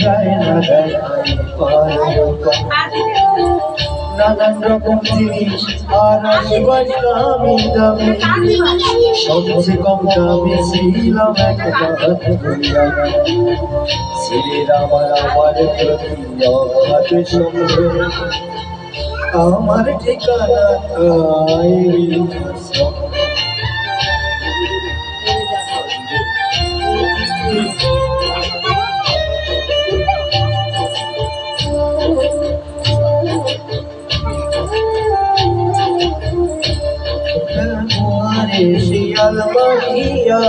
যায় না দেয় নানান রকম জিনিস আর আসবাই দামি দামি সবচেয়ে কম দামি ছিলাম একটা ছেলের আমার প্রতি অবাধ সঙ্গে আমার ঠিকানা শিয়াল বাড়িয়া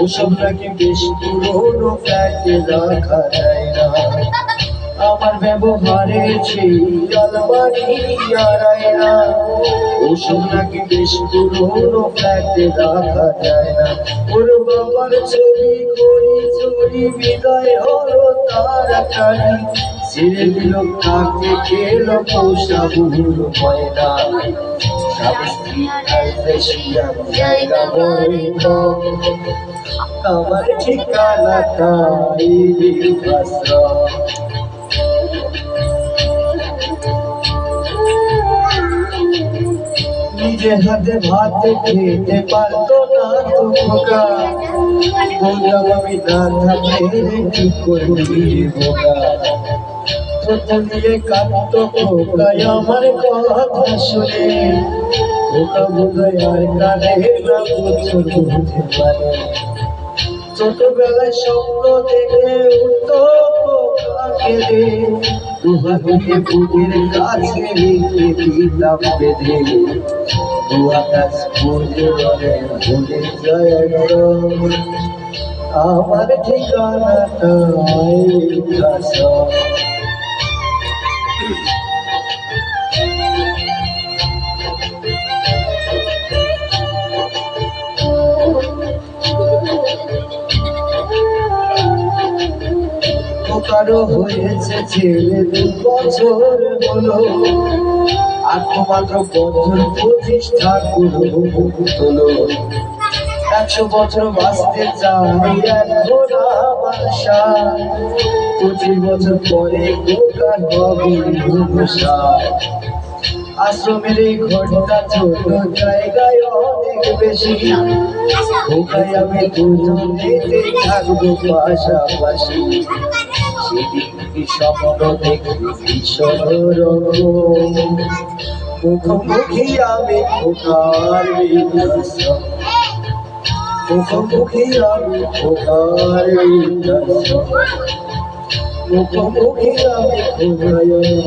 ওসব নাকি বেশ পুরোনো ফ্ল্যাটে রাখা যায় না আমার ব্যবহারের শিয়াল বাড়িয়া ওসব নাকি বেশ পুরোনো ফ্ল্যাটে রাখা যায় না ওর বাবার ছবি করি চুরি বিদায় হলো তাড়াতাড়ি ছেড়ে দিল তাকে খেলো পোষা বুড়ো ময়না আমার ঠিকানা তাই নিজে হাতে ভাত খেতে পারতো না তো খোকা বললাম আমি না থাকলে কি করবি বোকা প্রথম দিয়ে কাঁদতো খোকায় আমার কথা শুনে খোকা বোধহয় আর কাঁদে না বছর বুঝতে পারে ছোটবেলায় স্বপ্ন দেখে উঠতো খোকা কেঁদে দুহাতে বুকের কাছে রেখে দিতাম বেঁধে দুয়াকাশ ভুলে ভুলে যায় আমার ঠিকানাটা কারো হয়েছে ছেলে 2 বছর হলো আর তো মাত্র বছর 25 ঠাকুর হলো 100 বছর বাঁচতে চাই এখন আমার সাথ 25 বছর পরে দোকান হবে আশ্রমের এই ঘরটা ছোট জায়গায় অনেক বেশি ওখানে আমি দুজনেতে থাকবো পাশাপাশি সেদিন কি স্বপ্ন দেখি ভীষণ মুখোমুখি আমি খোকার মুখোমুখি আমি খোকার মুখোমুখি আমি খোকার